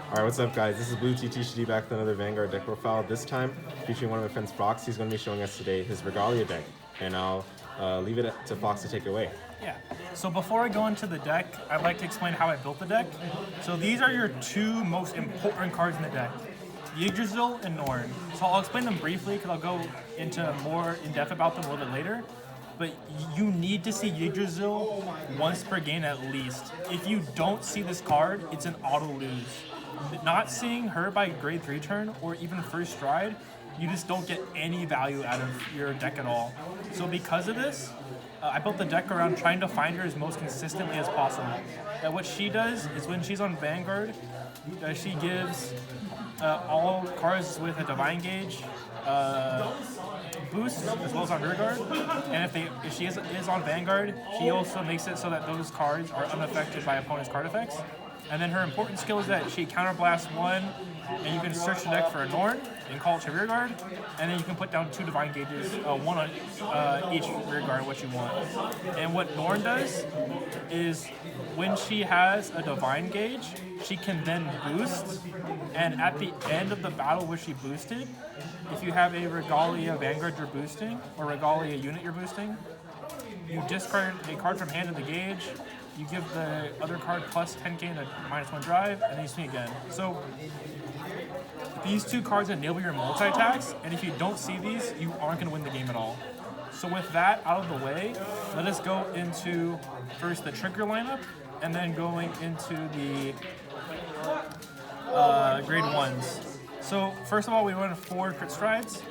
Alright, what's up guys? This is Blue TTCD back with another Vanguard deck profile. This time featuring one of my friends Fox. He's going to be showing us today his Regalia deck. And I'll leave it to Fox to take it away. Yeah, so before I go into the deck, I'd like to explain how I built the deck. So these are your two most important cards in the deck, Yggdrasil and Norn. So I'll explain them briefly because I'll go into more in depth about them a little bit later. But you need to see Yggdrasil once per game at least. If you don't see this card, it's an auto lose. Not seeing her by grade 3 turn or even first stride, you just don't get any value out of your deck at all. So because of this, I built the deck around trying to find her as most consistently as possible. And what she does is when she's on Vanguard, she gives all cards with a Divine Gauge boost as well as on Rearguard. And if she is on Vanguard, she also makes it so that those cards are unaffected by opponent's card effects. And then her important skill is that she counterblasts one, and you can search the deck for a Norn and call it to Rearguard, and then you can put down 2 Divine Gauges, one on each Rearguard, what you want. And what Norn does is when she has a Divine Gauge, she can then boost, and at the end of the battle where she boosted, if you have a Regalia Vanguard you're boosting, or Regalia unit you're boosting, you discard a card from hand in the gauge, you give the other card plus 10k and a -1 drive, and then you swing again. So these two cards enable your multi-attacks, and if you don't see these, you aren't going to win the game at all. So with that out of the way, let us go into first the trigger lineup, and then going into the grade 1s. So first of all, we run 4 crit strides.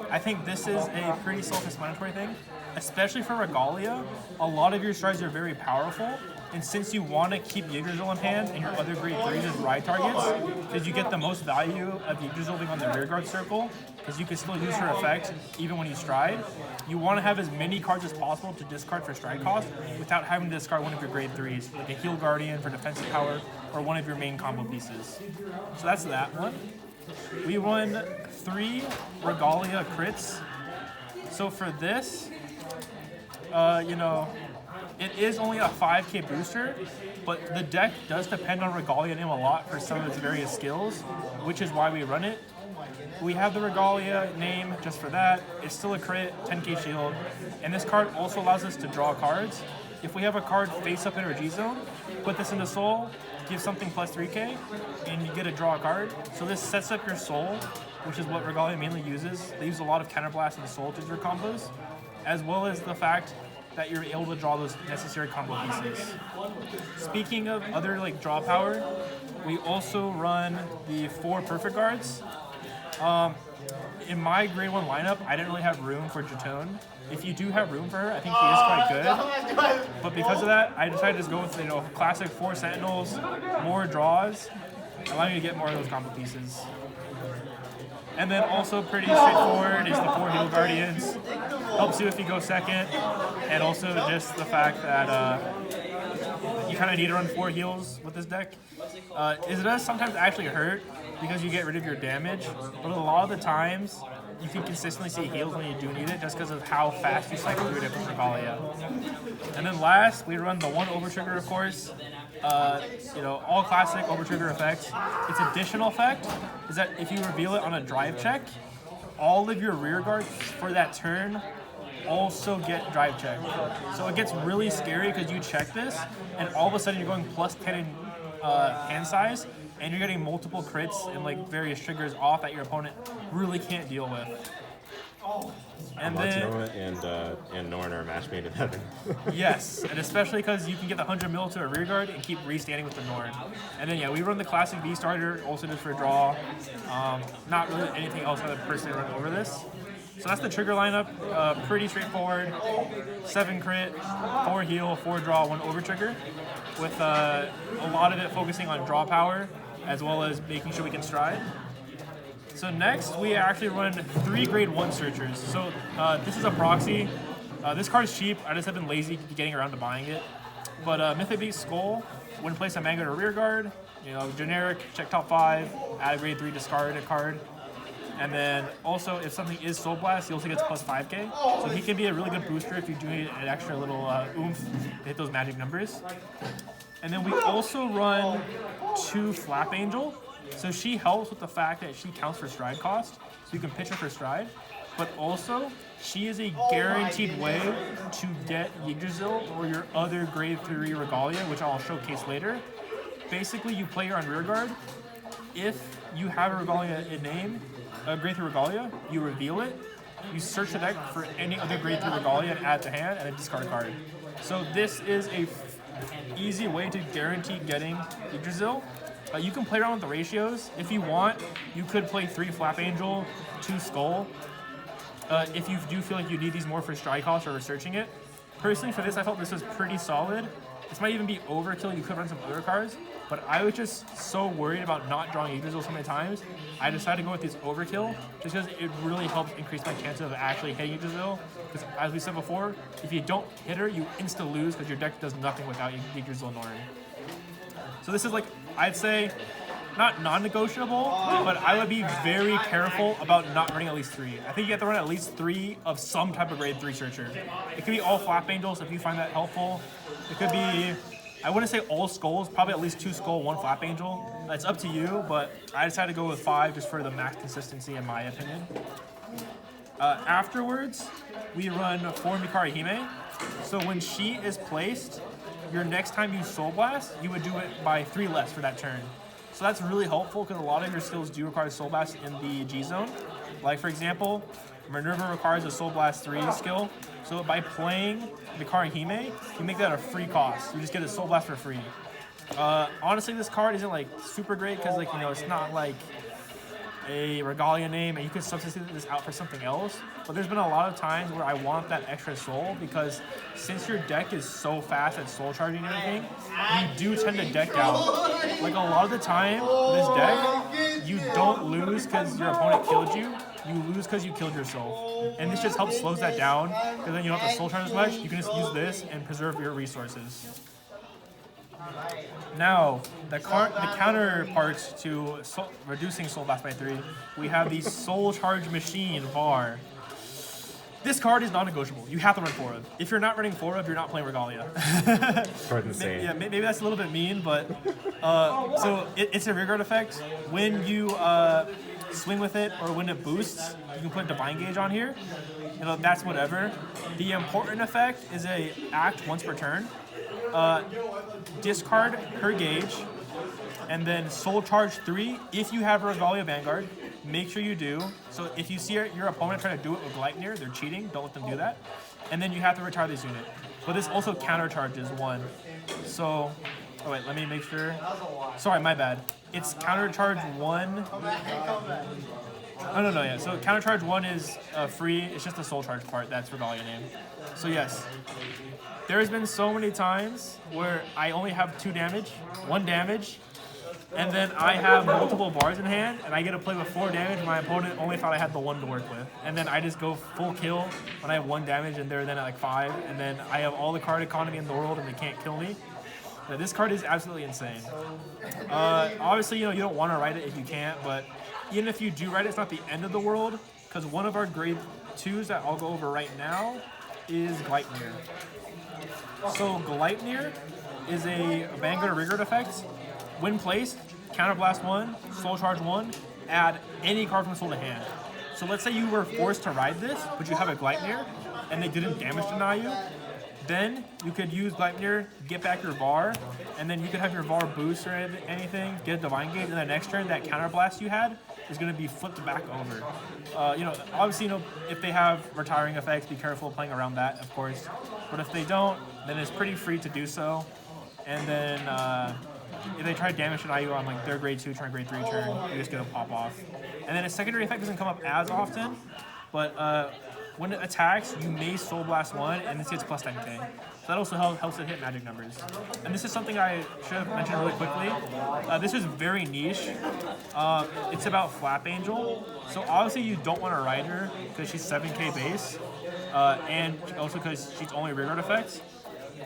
I think this is a pretty self-explanatory thing. Especially for Regalia, a lot of your strides are very powerful, and since you want to keep Yggdrasil in hand and your other grade 3s as ride targets, because you get the most value of Yggdrasil being on the rearguard circle, because you can still use her effect even when you stride, you want to have as many cards as possible to discard for stride cost without having to discard one of your grade 3s, like a Heal Guardian for defensive power, or one of your main combo pieces. So that's that one. We run 3 Regalia crits. So for this, it is only a 5k booster, but the deck does depend on Regalia name a lot for some of its various skills, which is why we run it. We have the Regalia name just for that. It's still a crit, 10k shield, and this card also allows us to draw cards. If we have a card face up in our G zone, put this into Soul, give something plus 3k, and you get to draw a card. So this sets up your Soul, which is what Regalia mainly uses. They use a lot of Counterblast and Soul to their combos, as well as the fact that you're able to draw those necessary combo pieces. Speaking of other draw power, we also run the 4 Perfect Guards. In my grade 1 lineup, I didn't really have room for Jotone. If you do have room for her, I think she is quite good. But because of that, I decided to just go with classic 4 Sentinels, more draws, allowing you to get more of those combo pieces. And then also pretty straightforward is the 4 Heal Guardians. Helps you if you go second, and also just the fact that you kind of need to run 4 heals with this deck. It does sometimes actually hurt because you get rid of your damage, but a lot of the times you can consistently see heals when you do need it just because of how fast you cycle through different Regalia. And then last, we run the 1 overtrigger, of course. All classic overtrigger effects. Its additional effect is that if you reveal it on a drive check, all of your rear guards for that turn also get drive check. So it gets really scary because you check this, and all of a sudden you're going plus 10 in hand size, and you're getting multiple crits and various triggers off that your opponent really can't deal with. And Amartinoa and Norn are match made in heaven. Yes, and especially because you can get the 100 mil to a rear guard and keep restanding with the Norn. And then we run the classic V starter, also just for a draw. Not really anything else I would personally run over this. So that's the trigger lineup. Pretty straightforward. 7 crit, 4 heal, 4 draw, 1 overtrigger, with a lot of it focusing on draw power as well as making sure we can stride. So next, we actually run 3 grade 1 searchers. So this is a proxy. This card is cheap. I just have been lazy getting around to buying it. But Mythic Beast Skoll, when placed on Vanguard or Rearguard, generic, check top 5, add a grade 3, discard a card. And then also, if something is Soul Blast, he also gets plus 5k. So he can be a really good booster if you do need an extra little oomph to hit those magic numbers. And then we also run 2 Flap Angel. So she helps with the fact that she counts for stride cost, so you can pitch her for stride, but also she is a guaranteed way to get Yggdrasil or your other grade 3 Regalia, which I'll showcase later. Basically, you play her on rearguard. If you have a Regalia in name, a grade 3 Regalia, you reveal it, you search the deck for any other grade 3 Regalia and add to hand, and then discard a card. So this is a easy way to guarantee getting Yggdrasil. You can play around with the ratios. If you want, you could play 3 Flap Angel, 2 Skoll. If you do feel like you need these more for strike cost or researching it. Personally, for this, I felt this was pretty solid. This might even be overkill. You could run some other cards, but I was just so worried about not drawing Yggdrasil so many times. I decided to go with this overkill just because it really helps increase my chance of actually hitting Yggdrasil. Because as we said before, if you don't hit her, you insta lose because your deck does nothing without Yggdrasil Norn. So this is like, I'd say, not non-negotiable, but I would be very careful about not running at least 3. I think you have to run at least 3 of some type of grade 3 searcher. It could be all Flap Angels if you find that helpful. It could be, I wouldn't say all Skulls, probably at least 2 Skoll, 1 Flap Angel. It's up to you, but I decided to go with 5 just for the max consistency in my opinion. Afterwards, we run 4 Mihikarihime. So when she is placed, your next time you Soul Blast, you would do it by 3 less for that turn. So that's really helpful because a lot of your skills do require Soul Blast in the G zone. Like for example, Minerva requires a Soul Blast 3 skill. So by playing Mihikarihime, you make that a free cost. You just get a Soul Blast for free. Honestly, this card isn't like super great because like, you know, it's not like a Regalia name and you could substitute this out for something else. But there's been a lot of times where I want that extra soul because since your deck is so fast at soul charging and everything, you do tend to deck out. Like a lot of the time, this deck, you don't lose because your opponent killed you. You lose because you killed yourself. And this just helps slows that down because then you don't have to soul charge as much. You can just use this and preserve your resources. Now, the counterparts to reducing Soul Blast by 3, we have the Soul Charge Machine, VAR. This card is non-negotiable. You have to run 4 of. If you're not running 4 of, you're not playing Regalia. Card insane. Yeah, maybe that's a little bit mean, but so it's a rearguard effect. When you swing with it or when it boosts, you can put Divine Gauge on here. You know, that's whatever. The important effect is a act once per turn. Discard her gauge, and then Soul Charge 3 if you have a Regalia Vanguard. Make sure you do. So if you see your opponent trying to do it with Gleipnir, they're cheating. Don't let them do that. And then you have to retire this unit. But this also countercharges 1. So, oh wait, let me make sure. Sorry, my bad. It's countercharge 1. Oh, no, yeah. So countercharge 1 is free. It's just the Soul Charge part. That's Regalia name. So yes. There's been so many times where I only have 2 damage, 1 damage, and then I have multiple bars in hand, and I get to play with 4 damage, and my opponent only thought I had the 1 to work with. And then I just go full kill when I have 1 damage, and they're then at like 5, and then I have all the card economy in the world, and they can't kill me. Now, this card is absolutely insane. Obviously, you know, you don't want to write it if you can't, but even if you do write it, it's not the end of the world, because one of our grade 2s that I'll go over right now is Gleipnir. So Gleipnir is a Vanguard or Regalia effect. When placed, counterblast 1, soul charge 1, add any card from soul to hand. So let's say you were forced to ride this, but you have a Gleipnir, and they didn't damage deny you. Then you could use Gleipnir, get back your VAR, and then you could have your VAR boost or anything, get a Divine Gauge, and the next turn that counterblast you had is going to be flipped back over. You know, obviously, you know, if they have retiring effects, be careful playing around that, of course. But if they don't, then it's pretty free to do so. And then if they try to damage deny you on like their grade 2 turn, grade 3 turn, you just get a pop off. And then a secondary effect doesn't come up as often, but when it attacks, you may Soul Blast 1, and this gets plus 10k. So that also helps it hit magic numbers. And this is something I should have mentioned really quickly. This is very niche. It's about Flap Angel. So obviously you don't want to ride her because she's 7k base, and also because she's only rearguard effects.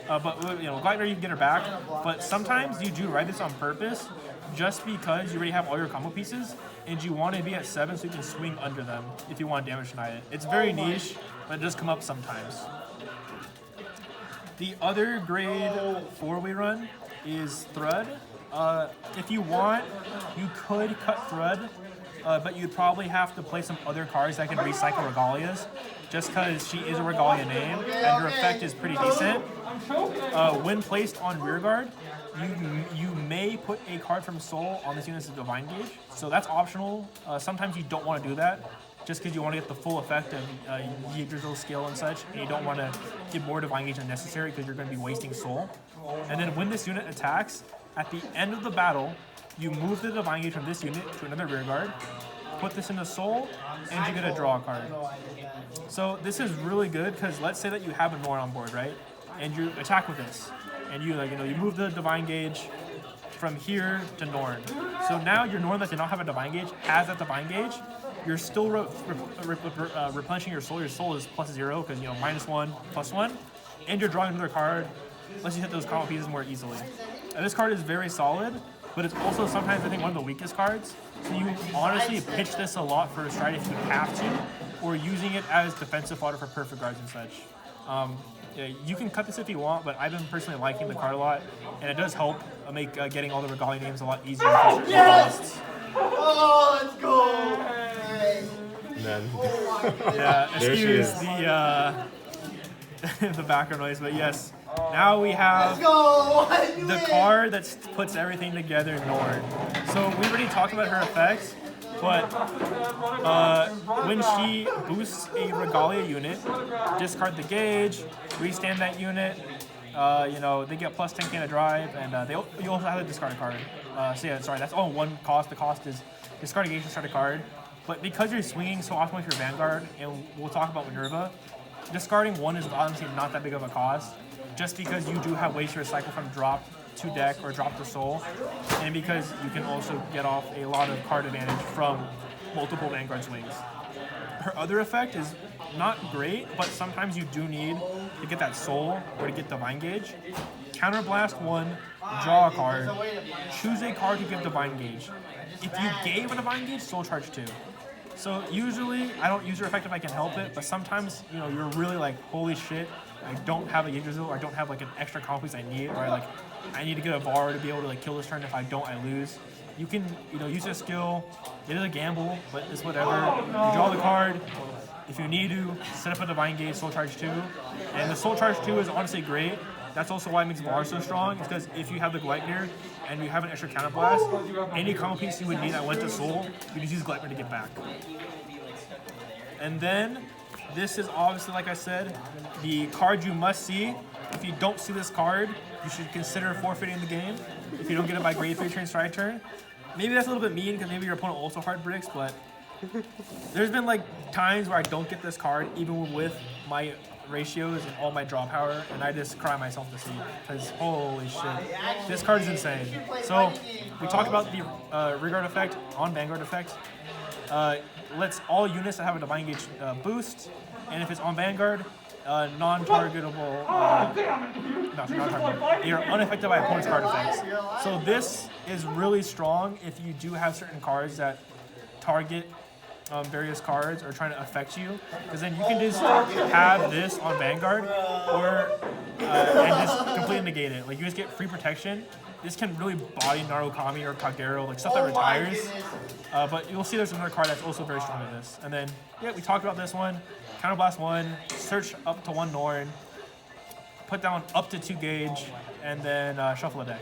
But you know, Gleipnir, you can get her back. But sometimes you do ride this on purpose, just because you already have all your combo pieces, and you want to be at 7 so you can swing under them if you want to damage deny it. It's very niche, but it does come up sometimes. The other grade 4 we run is Thrud. If you want, you could cut Thrud, but you'd probably have to play some other cards that can recycle Regalias, just because she is a Regalia name, and her effect is pretty decent. When placed on rearguard, you may put a card from Soul on this unit's Divine Gauge, so that's optional. Sometimes you don't want to do that, just because you want to get the full effect of Yggdrasil skill and such, and you don't want to give more Divine Gauge than necessary because you're going to be wasting Soul. And then when this unit attacks, at the end of the battle, you move the Divine Gauge from this unit to another rearguard, put this into Soul, and you get a draw card. So this is really good because let's say that you have a Norn on board, right? And you attack with this, and you you move the Divine Gauge from here to Norn. So now your Norn that did not have a Divine Gauge has that Divine Gauge. You're still replenishing your Soul. Your Soul is +0 because -1, +1, and you're drawing another card unless you hit those combo pieces more easily. And this card is very solid, but it's also sometimes I think one of the weakest cards. So you honestly pitch this a lot for a stride if you have to, or using it as defensive fodder for perfect guards and such. Yeah, you can cut this if you want, but I've been personally liking the card a lot, and it does help make getting all the Regalia names a lot easier. Oh, yes! Oh, let's go! And then, yeah, there she excuse is. the background noise, but yes. Now we have the card that puts everything together, Norn. So we already talked about her effects, but when she boosts a Regalia unit, discard the gauge, restand that unit. They get +10 to drive, and you also have to discard a card. So yeah, sorry, that's all one cost. The cost is discard a gauge, discard a card. But because you're swinging so often with your Vanguard, and we'll talk about Minerva, discarding one is honestly not that big of a cost, just because you do have ways to recycle from drop to deck or drop to Soul, and because you can also get off a lot of card advantage from multiple Vanguard swings. Her other effect is not great, but sometimes you do need to get that Soul or to get Divine Gauge. Counterblast 1, draw a card, choose a card to give Divine Gauge. If you gave a Divine Gauge, Soul Charge 2. So usually, I don't use her effect if I can help it, but sometimes, you're really like, holy shit, I don't have a Yggdrasil, or I don't have like an extra comp piece I need, or I need to get a VAR to be able to kill this turn. If I don't, I lose. You can, use a skill. It is a gamble, but it's whatever. You draw the card. If you need to, set up a Divine Gauge, Soul Charge 2. And the Soul Charge 2 is honestly great. That's also why it makes VAR so strong. It's because if you have the Gleipnir and you have an extra counterblast, any combo piece you would need that went to Soul, you just use Gleipnir to get back. And then, this is obviously, like I said, the card you must see. If you don't see this card, you should consider forfeiting the game if you don't get it by grade 3 turn, stride turn. Maybe that's a little bit mean because maybe your opponent also hard bricks, but there's been times where I don't get this card even with my ratios and all my draw power, and I just cry myself to sleep because holy shit, this card is insane. So we talked about the Regalia effect on Vanguard effect. Lets all units that have a Divine Gauge boost, and if it's on Vanguard, non-targetable, they are unaffected by opponent's card effects. So this is really strong if you do have certain cards that target various cards or trying to affect you, because then you can just have this on Vanguard and just completely negate it. You just get free protection. This can really body Narukami or Kagero, stuff that retires. But you'll see there's another card that's also very strong in this. And then, yeah, we talked about this one. Counterblast 1, search up to 1 Norn, put down up to 2 gauge, and then shuffle a deck.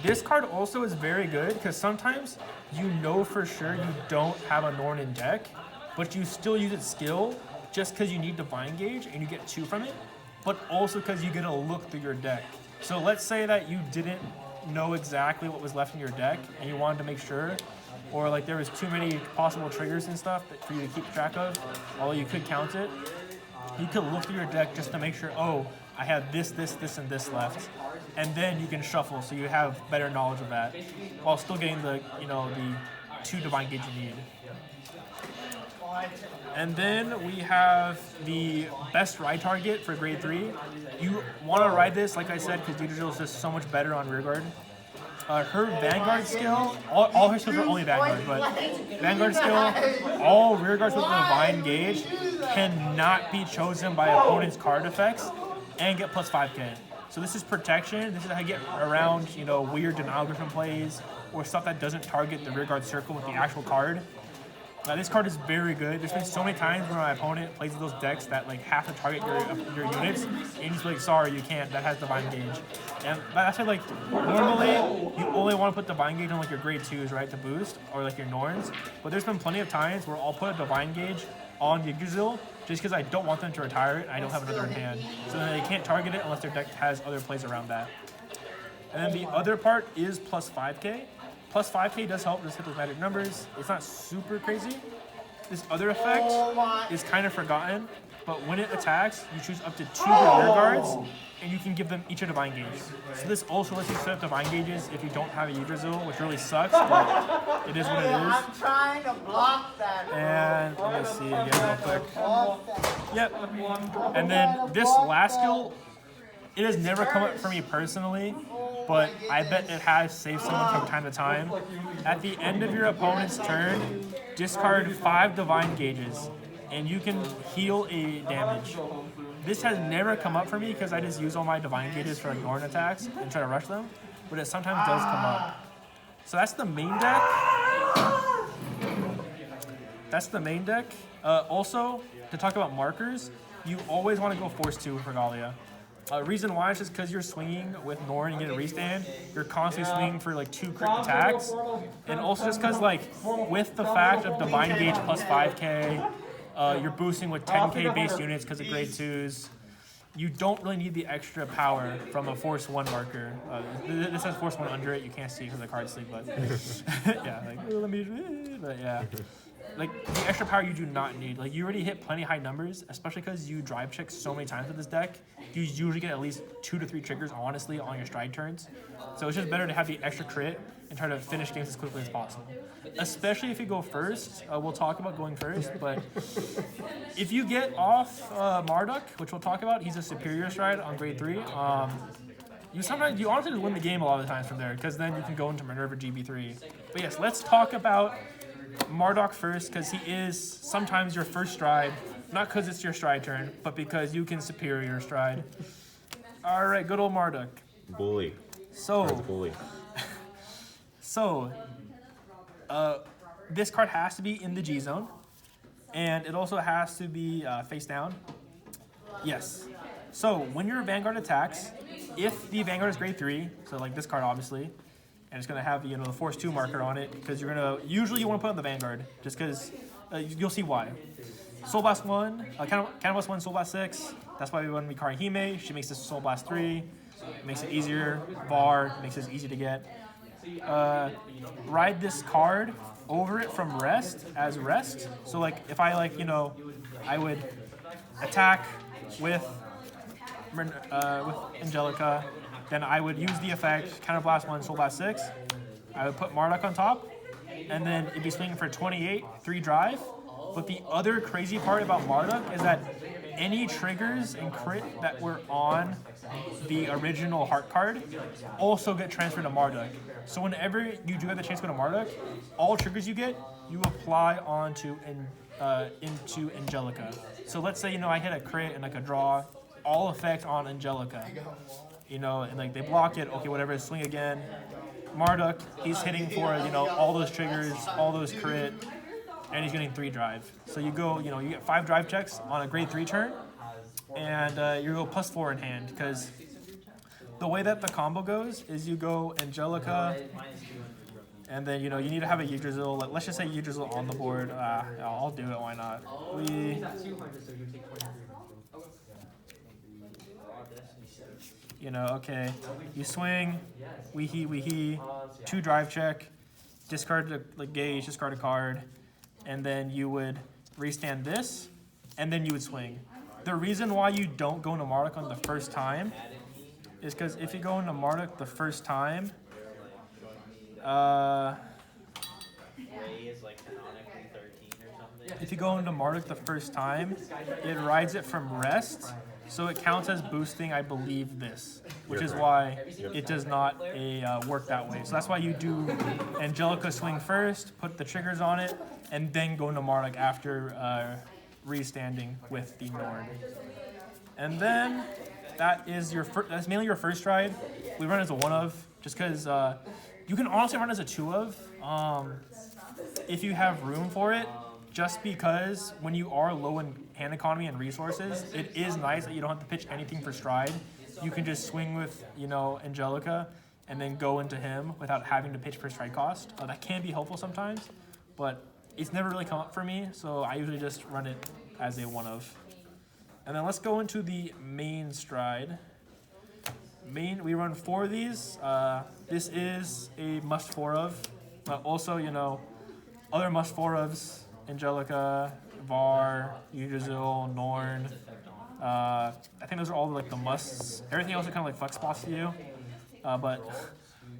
This card also is very good because sometimes you know for sure you don't have a Norn in deck, but you still use its skill just because you need Divine Gauge and you get 2 from it, but also because you get a look through your deck. So let's say that you didn't know exactly what was left in your deck and you wanted to make sure, or there was too many possible triggers and stuff for you to keep track of, although you could count it. You could look through your deck just to make sure, oh, I have this, and this left. And then you can shuffle so you have better knowledge of that while still getting the 2 Divine Gauge you need. And then we have the best ride target for grade 3. You want to ride this, like I said, because Yggdrasil is just so much better on rearguard. Her Vanguard skill, all her skills are only Vanguard, but Vanguard skill, all rearguards with Divine Gauge cannot be chosen by opponent's card effects and get +5k. So this is protection. This is how you get around, you know, weird denial griffin plays or stuff that doesn't target the rearguard circle with the actual card. Now this card is very good. There's been so many times where my opponent plays with those decks that like have to target your units, and you just be like, sorry, you can't. That has Divine Gauge. And that's why, like, normally you only want to put Divine Gauge on like your grade 2s, right, to boost, or like your Norns. But there's been plenty of times where I'll put a Divine Gauge on Yggdrasil just because I don't want them to retire it and I don't have another in hand. So then they can't target it unless their deck has other plays around that. And then the other part is plus 5k. Plus 5k does help just hit those magic numbers. It's not super crazy. This other effect is kind of forgotten, but when it attacks, you choose up to 2 rear guards, and you can give them each a Divine Gauge. So this also lets you set up Divine Gauges if you don't have a Yggdrasil, which really sucks, but it is what it is. I'm trying to block that. And let me see again real quick. Yep. And then this last skill, it has never come up for me personally, but I bet it has saved someone from time to time. At the end of your opponent's turn, discard 5 Divine Gauges, and you can heal a damage. This has never come up for me because I just use all my Divine Gauges for like Norn attacks and try to rush them, but it sometimes does come up. So that's the main deck. That's the main deck. Also, to talk about markers, you always want to go Force 2 with Regalia. Reason why is just because you're swinging with Norn and you get a restand, you're constantly swinging for like 2 crit attacks, and also just because like with the fact of Divine Gauge plus 5k, you're boosting with 10k base units because of grade 2s. You don't really need the extra power from a Force 1 marker. This has Force 1 under it. You can't see because the card's sleep, but yeah, like let me, but yeah. Like, the extra power you do not need. Like, you already hit plenty high numbers, especially because you drive check so many times with this deck. You usually get at least 2 to 3 triggers, honestly, on your stride turns. So it's just better to have the extra crit and try to finish games as quickly as possible. Especially if you go first. We'll talk about going first, but if you get off Marduk, which we'll talk about, he's a superior stride on grade 3. You honestly just win the game a lot of the times from there, because then you can go into Minerva GB3. But yes, let's talk about Marduk first, because he is sometimes your first stride, not because it's your stride turn, but because you can superior stride. All right, good old Marduk. Bully. So, Bully. so, this card has to be in the G zone, and it also has to be face down. Yes. So when your Vanguard attacks, if the Vanguard is grade 3, so like this card obviously, and it's going to have the Force 2 marker on it, because you're going to, usually you want to put on the Vanguard, just because you'll see why. Soul Blast 1, Cannon Blast 1, Soul Blast 6, that's why we run Mihikarihime. She makes this Soul Blast 3, makes it easier. VAR makes it easy to get. Ride this card over it from rest as rest. So like if I I would attack with Angelica, then I would use the effect, Counter Blast 1, Soul Blast 6. I would put Marduk on top, and then it'd be swinging for 28, 3 drive. But the other crazy part about Marduk is that any triggers and crit that were on the original Heart card also get transferred to Marduk. So whenever you do have the chance to go to Marduk, all triggers you get, you apply onto into Angelica. So let's say I hit a crit and like a draw, all effect on Angelica. And like they block it, okay, whatever, swing again. Marduk, he's hitting for, all those triggers, all those crit, and he's getting 3 drive. So you go, you get 5 drive checks on a grade 3 turn, and you go +4 in hand, because the way that the combo goes is you go Angelica, and then, you need to have a Yggdrasil. Let's just say Yggdrasil on the board. I'll do it, why not? Okay, you swing, we 2 drive check, discard the gauge, discard a card, and then you would restand this, and then you would swing. The reason why you don't go into Marduk on the first time is because if you go into Marduk the first time, it rides it from rest, so it counts as boosting, I believe, this, which is why it does not work that way. So that's why you do Angelica swing first, put the triggers on it, and then go into Marduk after restanding with the Norn. And then that is that's mainly your first ride. We run as a 1 of, just because you can honestly run as a 2 of if you have room for it. Just because when you are low in hand economy and resources, it is nice that you don't have to pitch anything for stride. You can just swing with, you know, Angelica and then go into him without having to pitch for stride cost. That can be helpful sometimes, but it's never really come up for me, so I usually just run it as a 1 of. And then let's go into the main stride. We run 4 of these. This is a must 4 of, but also, you know, other must 4 ofs. Angelica, Var, Yggdrasil, Norn. I think those are all like the musts. Everything else are kind of like flex spots to you. But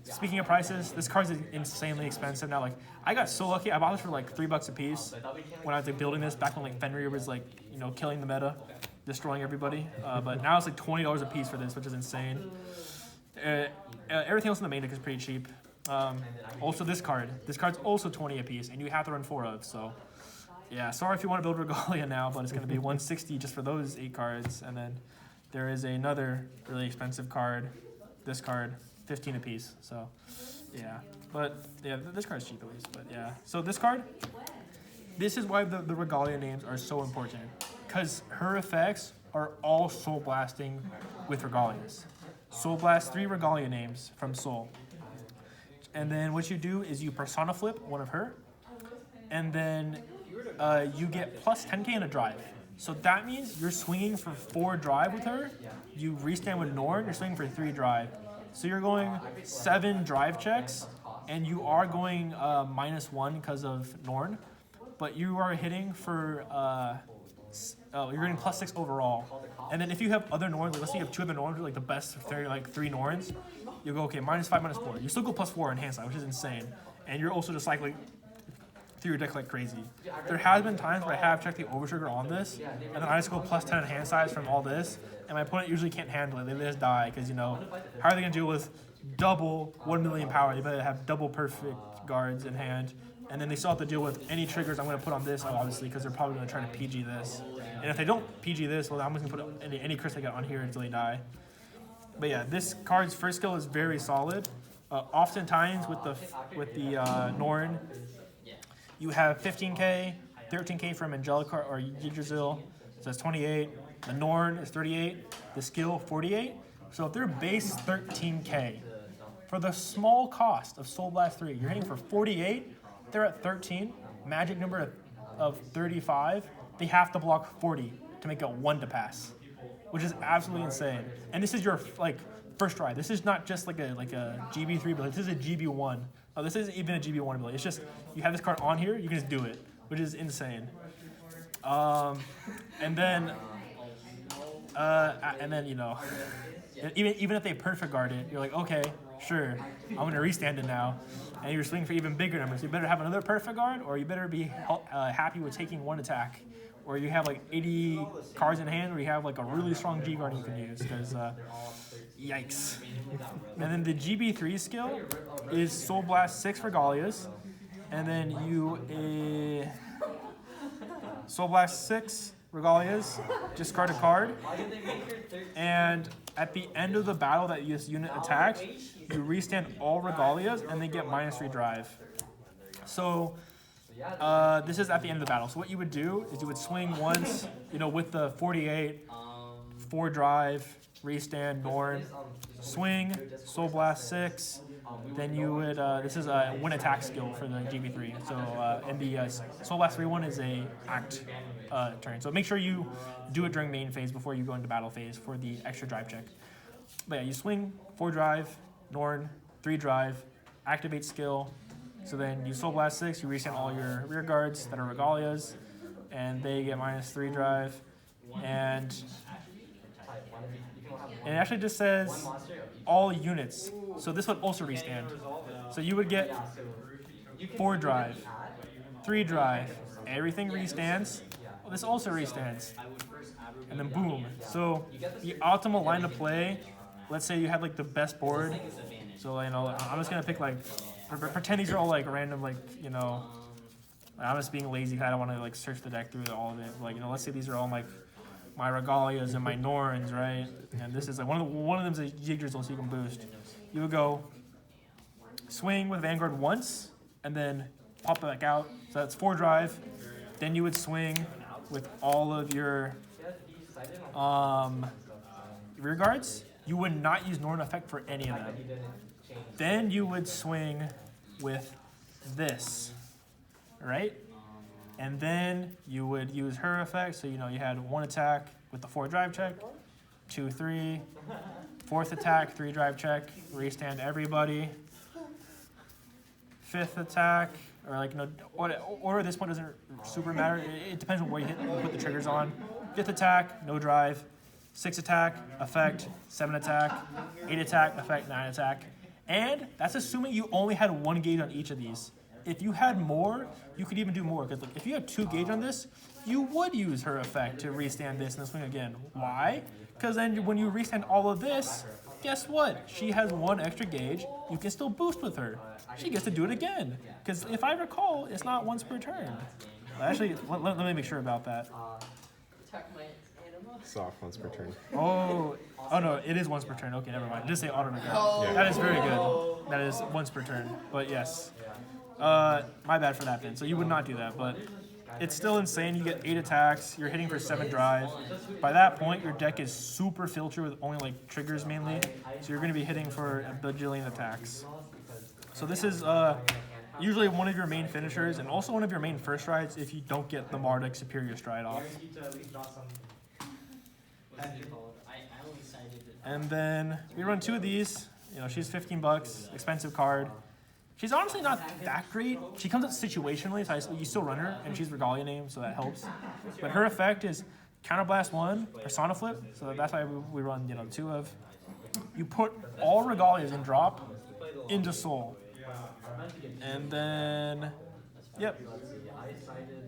speaking of prices, this card's insanely expensive now. Like, I got so lucky. I bought this for like $3 a piece when I was like building this back when like Fenrir was like, you know, killing the meta, destroying everybody. But now it's like $20 a piece for this, which is insane. Everything else in the main deck is pretty cheap. Also this card's also 20 a piece, and you have to run 4 of, so yeah, sorry if you want to build Regalia now, but it's going to be 160 just for those 8 cards. And then there is another really expensive card, this card, 15 a piece, so yeah. But yeah, this card's cheap at least, but yeah. So this card, this is why the Regalia names are so important, because her effects are all soul blasting with Regalias. Soul blast 3 Regalia names from Soul. And then what you do is you persona flip one of her, and then you get plus 10k in a drive. So that means you're swinging for 4 drive with her. You restand with Norn, you're swinging for 3 drive. So you're going 7 drive checks, and you are going -1 because of Norn, but you are hitting for you're getting +6 overall. And then if you have other Norns, like let's say you have 2 other Norns, like the best 3, like 3 Norns, you go, okay, -5, -4. You still go +4 in hand side, which is insane. And you're also just cycling through your deck like crazy. There has been times where I have checked the overtrigger on this, and then I just go +10 in hand size from all this, and my opponent usually can't handle it. They just die, because, you know, how are they going to deal with double 1 million power? They better have double perfect guards in hand. And then they still have to deal with any triggers I'm going to put on this, obviously, because they're probably going to try to PG this. And if they don't PG this, well, I'm just going to put any curse I got on here until they die. But yeah, this card's first skill is very solid. Oftentimes with the Norn, you have 15k, 13k from Angelica or Yggdrasil, so that's 28. The Norn is 38, the skill 48. So if they're base 13k, for the small cost of Soul Blast 3, you're hitting for 48, they're at 13, magic number of 35, they have to block 40 to make it 1 to pass, which is absolutely insane. And this is your like first try. This is not just like a GB3 ability. This is a GB1. Oh, this isn't even a GB1 ability. It's just you have this card on here, you can just do it, which is insane. And then you know, even if they perfect guard it, you're like, okay, sure, I'm gonna restand it now, and you're swinging for even bigger numbers. You better have another perfect guard, or you better be happy with taking 1 attack, or you have like 80 cards in hand, or you have like a really strong G guard you can use, because yikes. And then the GB3 skill is Soul Blast 6 Regalias, and then you Soul Blast 6 Regalias, discard a card, and at the end of the battle that this unit attacks, you restand all Regalias, and they get -3 drive. So this is at the end of the battle. So what you would do is you would swing once, you know, with the 48, 4 drive, restand, Norn, swing, Soul Blast 6, then you would, this is a win attack skill for the GB3. So, and the Soul Blast 3-1 is a act turn. So make sure you do it during main phase before you go into battle phase for the extra drive check. But yeah, you swing, 4 drive, Norn, 3 drive, activate skill. So then you Soul Blast 6, you restand all your rear guards that are Regalias, and they get -3 drive. And it actually just says all units. So this would also restand. So you would get 4 drive, 3 drive, everything restands. Well, this also restands. And then boom. So the optimal line to play, let's say you had like the best board. So, you know, I'm just going to pick like, pretend these are all like random, like, you know, I'm just being lazy because I don't want to like search the deck through all of it. Like, you know, let's say these are all like my Regalias and my Norns, right? And this is like one of them's a Yggdrasil, so you can boost. You would go swing with Vanguard once, and then pop it back out. So that's 4 drive. Then you would swing with all of your rear guards. You would not use Norn effect for any of them. Then you would swing with this, right? And then you would use her effect. So, you know, you had 1 attack with the 4 drive check, 2, 3, 4th attack, 3 drive check, restand everybody. 5th attack, or like, you know, order at this point doesn't super matter. It depends on where you put the triggers on. 5th attack, no drive. 6 attack, effect. 7 attack, 8 attack, effect, 9 attack. And that's assuming you only had 1 gauge on each of these. If you had more, you could even do more. Because if you had 2 gauge on this, you would use her effect to restand this and then swing again. Why? Because then when you restand all of this, guess what? She has 1 extra gauge. You can still boost with her. She gets to do it again. Because if I recall, it's not once per turn. Actually, let me make sure about that. Soft once per turn. Oh no, it is once per turn. Okay, never mind. Just say auto regard. Yeah. That is very good. That is once per turn. But yes. My bad for that then. So you would not do that, but it's still insane. You get 8 attacks. You're hitting for 7 drive. By that point, your deck is super filtered with only like triggers mainly. So you're going to be hitting for a bajillion attacks. So this is usually one of your main finishers and also one of your main first strides if you don't get the Marduk superior stride off. And then we run 2 of these. You know, she's $15, expensive card. She's honestly not that great. She comes up situationally, so you still run her, and she's Regalia name, so that helps. But her effect is Counterblast 1, Persona Flip, so that's why we run, you know, 2 of. You put all Regalias in drop into Soul. And then, yep.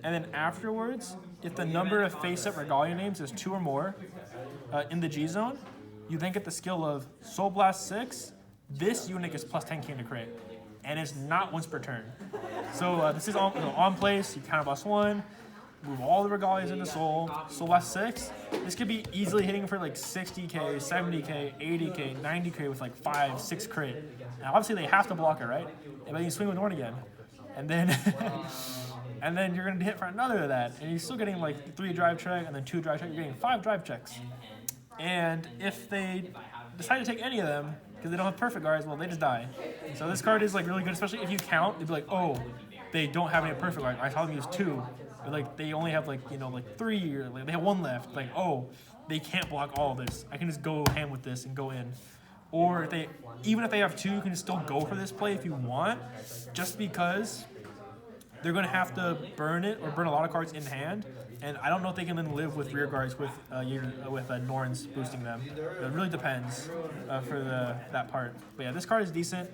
And then afterwards, if the number of face-up Regalia names is 2 or more in the G zone, you then get the skill of Soul Blast 6. This unit is plus 10k to crit, and it's not once per turn. So this is on place. You Counterblast 1, move all the Regalias into Soul. Soul Blast 6. This could be easily hitting for like 60k, 70k, 80k, 90k with like 5, 6 crit. Now obviously they have to block it, right? But you swing with Norn again, and then and then you're gonna hit for another of that, and you're still getting like 3 drive check and then 2 drive check. You're getting 5 drive checks. And if they decide to take any of them because they don't have perfect guards, well, they just die. So this card is like really good, especially if you count. They'd be like, oh, they don't have any perfect guards. I saw them use 2, but like they only have like, you know, like 3, or like they have 1 left. Like, oh, they can't block all of this. I can just go ham with this and go in. Or if they, even if they have 2, you can still go for this play if you want, just because they're going to have to burn it or burn a lot of cards in hand. And I don't know if they can then live with rear guards with Norns boosting them. It really depends for that part. But yeah, this card is decent.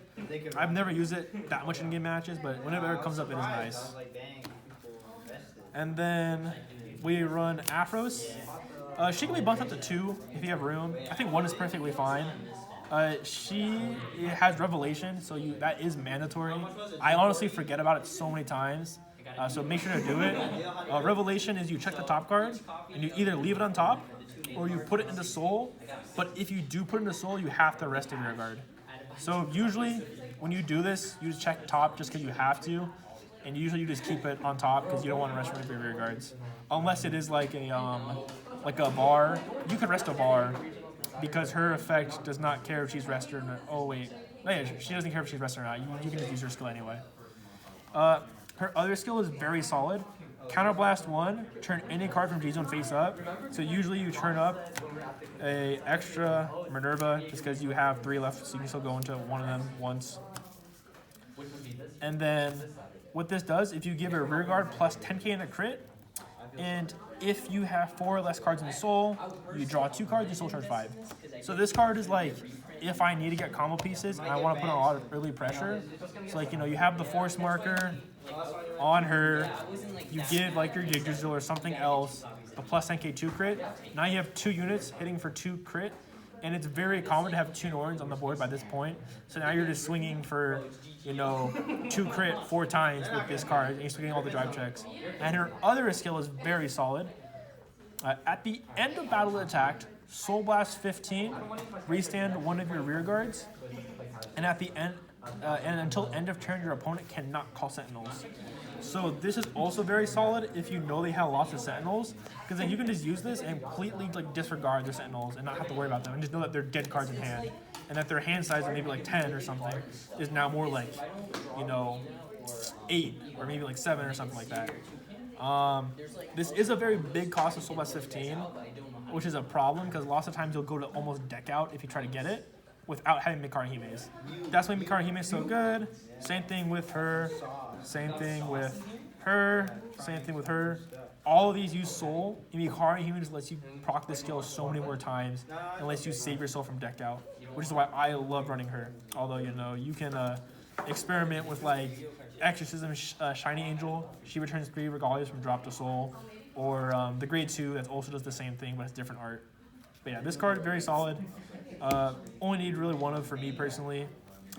I've never used it that much in game matches, but whenever it comes up, it is nice. And then we run Afros. She can be bumped up to 2 if you have room. I think 1 is perfectly fine. She has Revelation, so that is mandatory. I honestly forget about it so many times. So make sure to do it. Revelation is you check the top card, and you either leave it on top, or you put it into Soul. But if you do put it into Soul, you have to rest in rear guard. So usually, when you do this, you just check top just because you have to, and usually you just keep it on top because you don't want to rest your rear guards. Unless it is like a bar. You could rest a bar, because her effect does not care if she's rested or not. Oh wait, she doesn't care if she's rested or not. You can just use her skill anyway. Her other skill is very solid. Counterblast 1, turn any card from G-Zone face up. So usually you turn up a extra Minerva just because you have 3 left, so you can still go into one of them once. And then what this does, if you give her rear guard plus 10k in a crit, and if you have 4 or less cards in the Soul, you draw 2 cards, you Soul charge 5. So this card is like, if I need to get combo pieces and I want to put on a lot of early pressure, so like, you know, you have the force marker on her, you give like your Yggdrasil or something else, a plus 10k 2 crit. Now you have 2 units hitting for 2 crit, and it's very common to have 2 Norns on the board by this point. So now you're just swinging for, you know, 2 crit 4 times with this card, and you're still getting all the drive checks. And her other skill is very solid. At the end of battle attacked, Soul Blast 15, restand one of your rear guards, and at the end, and until end of turn, your opponent cannot call Sentinels. So this is also very solid if you know they have lots of Sentinels, because then you can just use this and completely like disregard their Sentinels and not have to worry about them, and just know that they're dead cards in hand, and that their hand size of maybe like 10 or something is now more like, you know, 8 or maybe like 7 or something like that. This is a very big cost of Soul Blast 15, which is a problem because lots of times you'll go to almost deck out if you try to get it without having Mikarihimes. That's why Mikarihime is so good. Same thing with her. Same thing with her. Same thing with her. All of these use Soul. And Mikarihime just lets you proc this skill so many more times and lets you save yourself from deck out, which is why I love running her. Although, you know, you can experiment with like Exorcism Shiny Angel. She returns 3 Regalias from drop to Soul. Or the grade 2 that also does the same thing but it's different art. But yeah, this card very solid. Only need really one of for me personally.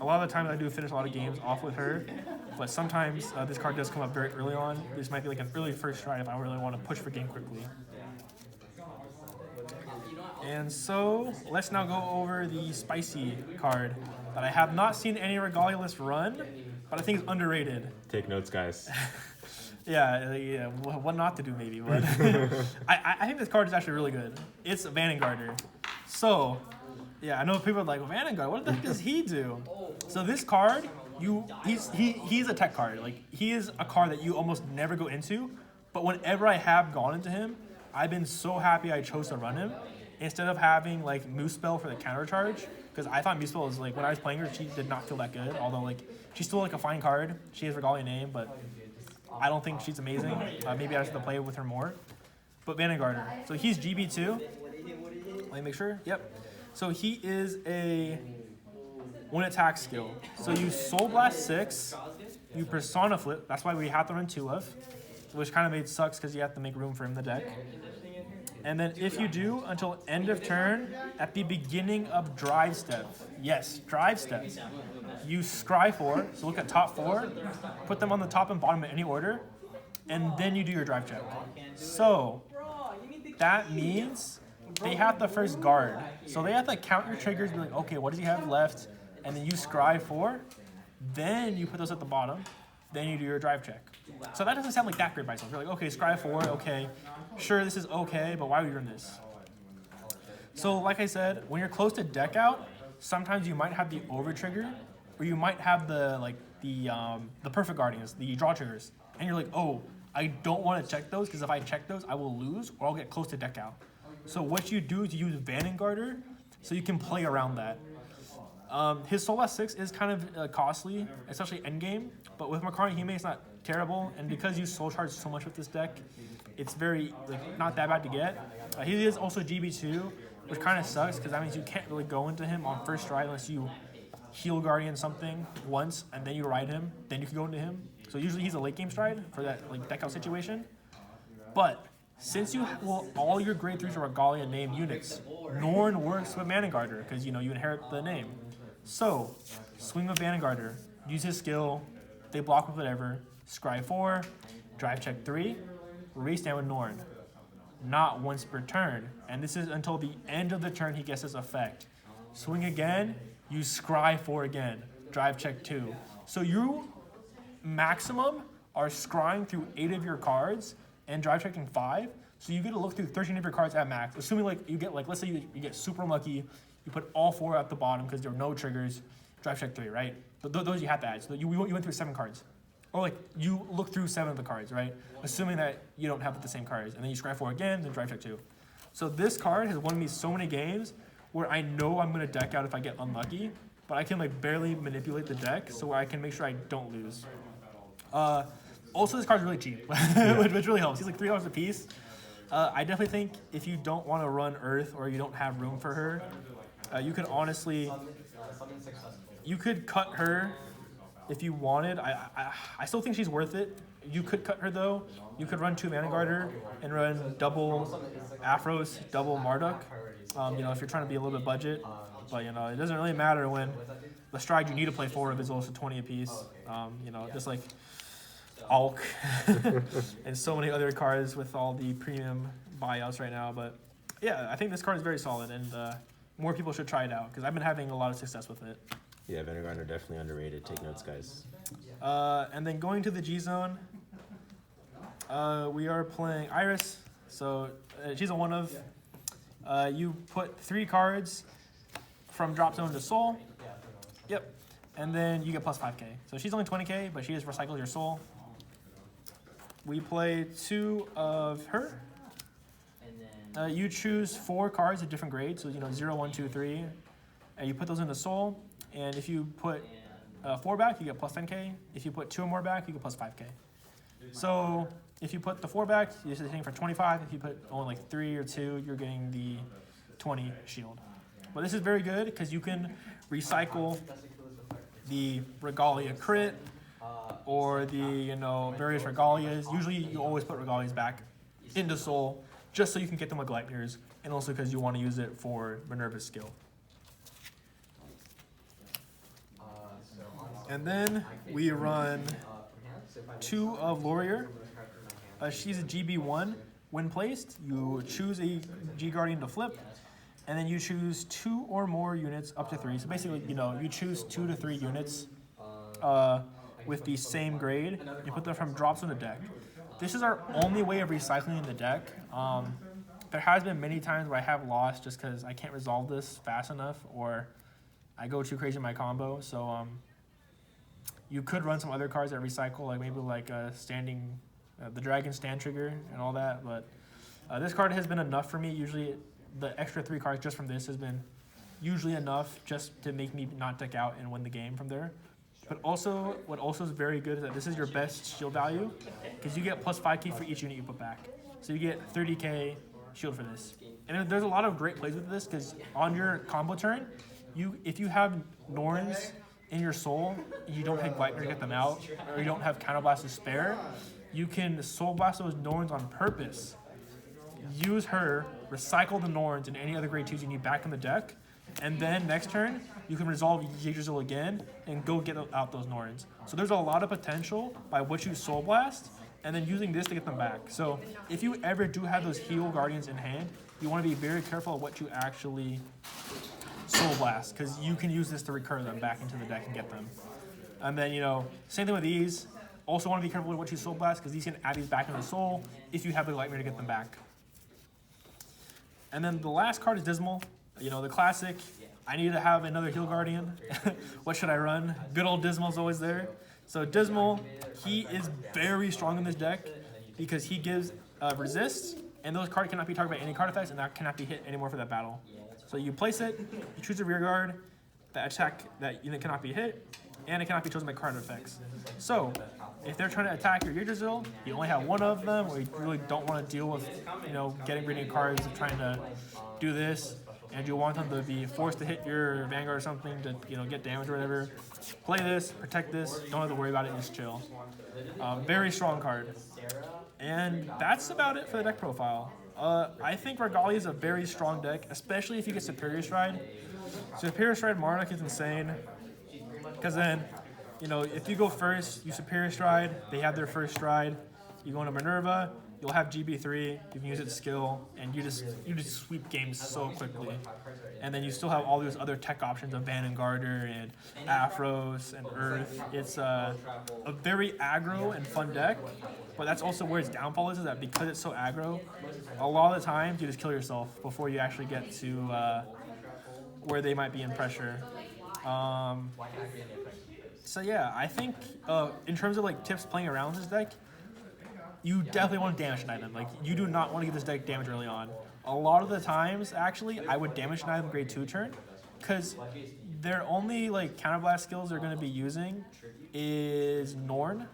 A lot of the times I do finish a lot of games off with her, but sometimes this card does come up very early on. This might be like an early first try if I really want to push for game quickly. And so let's now go over the spicy card that I have not seen any Regalia list run, but I think it's underrated. Take notes, guys. Yeah, what not to do maybe, but I think this card is actually really good. It's Vanguard. So, yeah, I know people are like, Vanguard, what the heck does he do? So this card, he's a tech card. Like, he is a card that you almost never go into, but whenever I have gone into him, I've been so happy I chose to run him instead of having like Moose Spell for the counter charge, because I thought Moose Spell was like, when I was playing her, she did not feel that good, although like, she's still like a fine card. She has Regalia name, but I don't think she's amazing. Maybe I have to play with her more. But Vanguard. So he's GB2. Let me make sure. Yep. So he is a 1 attack skill. So you Soul Blast 6, you Persona Flip. That's why we have to run 2 of, which kind of made sucks because you have to make room for him in the deck. And then if you do, until end of turn, at the beginning of Drive Step. Yes, Drive Step. You scry 4, so look at top 4, put them on the top and bottom in any order, and then you do your drive check. So that means they have the first guard. So they have to count your triggers, be like, okay, what does he have left? And then you scry 4, then you put those at the bottom, then you do your drive check. So that doesn't sound like that great by itself. You're like, okay, scry 4, okay, sure, this is okay, but why would you run this? So like I said, when you're close to deck out, sometimes you might have the overtrigger, or you might have the perfect guardians, the draw triggers, and you're like, oh, I don't want to check those because if I check those, I will lose or I'll get close to deck out. So what you do is you use Vanguard so you can play around that. His Soul Blast 6 is kind of costly, especially endgame, but with Mikarihime it's not terrible, and because you soul charge so much with this deck, it's very not that bad to get. He is also GB2, which kind of sucks because that means you can't really go into him on first try unless you heal Guardian something once and then you ride him, then you can go into him. So usually he's a late game stride for that like deck out situation. But since you all your grade 3s are Regalia name units, Norn works with Vanguard because you inherit the name. So swing with Vanguard, use his skill, they block with whatever, scry 4, drive check 3, restand with Norn. Not once per turn, and this is until the end of the turn he gets this effect. Swing again, you scry 4 again, drive check 2. So you maximum are scrying through 8 of your cards and drive checking 5. So you get to look through 13 of your cards at max, assuming you get let's say you get super unlucky, you put all 4 at the bottom because there are no triggers, drive check 3, right? But those you have to add. So you went through 7 cards. Or you look through 7 of the cards, right? Assuming that you don't have the same cards. And then you scry 4 again, then drive check 2. So this card has won me so many games where I know I'm going to deck out if I get unlucky, but I can barely manipulate the deck so I can make sure I don't lose. Also, this card's really cheap, which really helps. He's like $3 a piece. I definitely think if you don't want to run Earth or you don't have room for her, you could honestly, you could cut her if you wanted. I still think she's worth it. You could cut her though. You could run 2 Vanguard and run double Afros, double Marduk. If you're trying to be a little bit budget, but it doesn't really matter when the stride you need to play 4 of is also 20 apiece. Just like Alk, and so many other cards with all the premium buyouts right now. But yeah, I think this card is very solid, and more people should try it out because I've been having a lot of success with it. Yeah, Vanguard are definitely underrated. Take notes, guys. And then going to the G zone, we are playing Iris. So she's a one of. You put 3 cards from drop zone to soul. Yep. And then you get plus 5k. So she's only 20k, but she just recycles your soul. We play 2 of her. You choose 4 cards of different grades. So, 0, 1, 2, 3. And you put those into soul. And if you put 4 back, you get plus 10k. If you put 2 or more back, you get plus 5k. So if you put the 4 back, you're just hitting for 25. If you put only like 3 or 2, you're getting the 20 shield. But this is very good because you can recycle the Regalia crit or the various Regalias. Usually you always put Regalias back into soul just so you can get them with Gleipnirs, and also because you want to use it for Minerva's skill. And then we run 2 of Laurier. She's a GB1. When placed, you choose a G Guardian to flip, and then you choose 2 or more units up to 3. So basically, you choose 2 to 3 units with the same grade. You put them from drops in the deck. This is our only way of recycling the deck. There has been many times where I have lost just because I can't resolve this fast enough, or I go too crazy in my combo. So you could run some other cards that recycle, like maybe standing, the dragon stand trigger and all that. But this card has been enough for me. Usually the extra 3 cards just from this has been usually enough just to make me not deck out and win the game from there. But also, what also is very good is that this is your best shield value because you get plus 5k for each unit you put back. So you get 30k shield for this. And there's a lot of great plays with this because on your combo turn, if you have Norns in your soul, you don't hit Gleipnir to get them out, or you don't have Counterblast to spare, you can Soul Blast those Norns on purpose. Use her, recycle the Norns and any other grade 2s you need back in the deck, and then next turn, you can resolve Yggdrasil again and go get out those Norns. So there's a lot of potential by what you Soul Blast, and then using this to get them back. So if you ever do have those Heal Guardians in hand, you want to be very careful of what you actually Soul Blast, because you can use this to recur them back into the deck and get them. And then, same thing with these. Also want to be careful with what you Soul Blast, because these can add these back into Soul if you have the Gleipnir to get them back. And then the last card is Dismal. The classic, I need to have another Heal Guardian. What should I run? Good old Dismal's always there. So Dismal, he is very strong in this deck because he gives resist, and those cards cannot be targeted by any card effects, and that cannot be hit anymore for that battle. So you place it, you choose a rear guard, that attack, that unit cannot be hit, and it cannot be chosen by card effects. So if they're trying to attack your Yggdrasil, you only have 1 of them, or you really don't want to deal with, getting rid of cards and trying to do this, and you want them to be forced to hit your Vanguard or something to, get damage or whatever. Play this, protect this, don't have to worry about it, just chill. Very strong card. And that's about it for the deck profile. I think Regalia is a very strong deck, especially if you get Superior Stride. Superior Stride Marduk is insane, because then, if you go first, you Superior Stride, they have their first stride, you go into Minerva, you'll have GB3, you can use its skill, and you just sweep games so quickly. And then you still have all those other tech options of Vanguard and Aphros and Earth. It's a very aggro and fun deck, but that's also where its downfall is that because it's so aggro, a lot of the times you just kill yourself before you actually get to where they might be in pressure. So yeah, I think in terms of tips playing around this deck, you definitely want to damage an item. You do not want to give this deck damage early on. A lot of the times, actually, I would damage an item grade 2 turn, because their only counterblast skills they're going to be using is Norn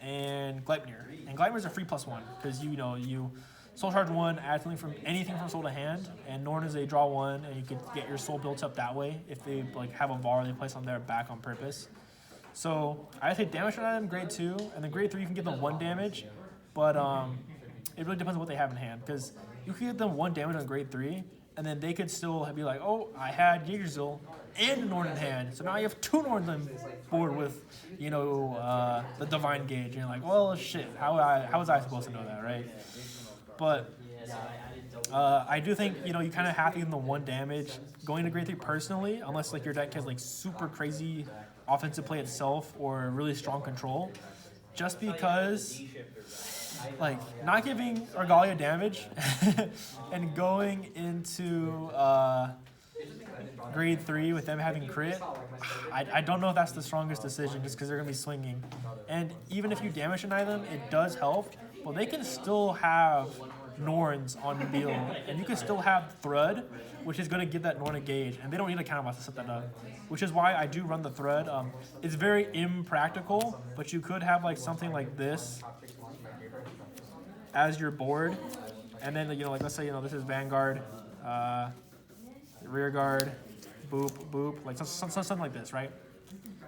and Gleipnir. And Gleipnir is a free +1, because you soul charge 1, add something from anything from soul to hand, and Norn is a draw 1, and you could get your soul built up that way if they have a VAR they place on their back on purpose. So I say damage an item grade 2, and then grade 3 you can give them 1 damage. But it really depends on what they have in hand, because you can give them 1 damage on grade 3, and then they could still be like, oh, I had Yggdrasil and Norn in hand, so now you have 2 Norns on board with, you know, the Divine Gauge. And you're like, well, shit, how was I supposed to know that, right? But I do think, you know, you kind of have to give them the 1 damage. Going to grade 3 personally, unless like your deck has like super crazy offensive play itself or really strong control, just because like not giving Regalia damage and going into grade 3 with them having crit, I don't know if that's the strongest decision, just because they're going to be swinging. And even if you damage deny them, it does help, but they can still have Norns on the field, and you can still have Thrud, which is going to give that Norn a gauge, and they don't need a counterblast to set that up, which is why I do run the Thrud. It's very impractical, but you could have like something like this as your board, and then, you know, like let's say, you know, this is Vanguard, rear guard, boop, boop, like something like this, right?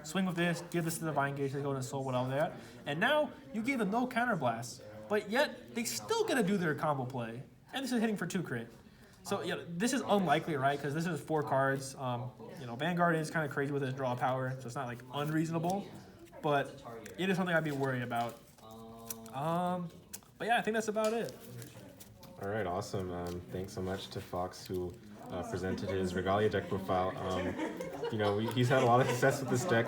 Swing with this, give this to the Divine Gauge, they go into Soul, whatever that, and now you gave them no counterblast, but yet they still gonna do their combo play, and this is hitting for 2 crit. So yeah, this is unlikely, right? Because this is 4 cards. You know, Vanguard is kind of crazy with his draw power, so it's not like unreasonable, but it is something I'd be worried about. But yeah, I think that's about it. All right, awesome. Thanks so much to Fox, who presented his Regalia deck profile. You know, he's had a lot of success with this deck.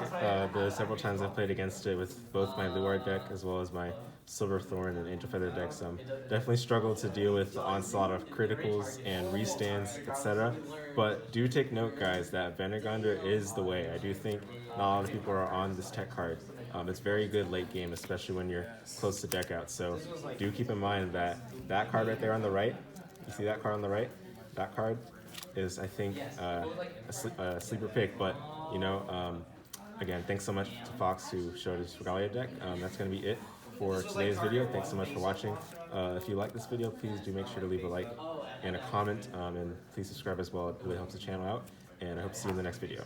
The several times I've played against it with both my Luard deck as well as my Silver Thorn and Angel Feather decks. Definitely struggled to deal with the onslaught of criticals and restands, etc. But do take note, guys, that Vanguard is the way. I do think not a lot of people are on this tech card. It's very good late game, especially when you're close to deck out. So do keep in mind that that card right there on the right, you see that card on the right? That card is, I think, a sleeper pick. But, you know, again, thanks so much to Fox, who showed his Regalia deck. That's going to be it for today's video. Thanks so much for watching. If you like this video, please do make sure to leave a like and a comment, and please subscribe as well. It really helps the channel out, and I hope to see you in the next video.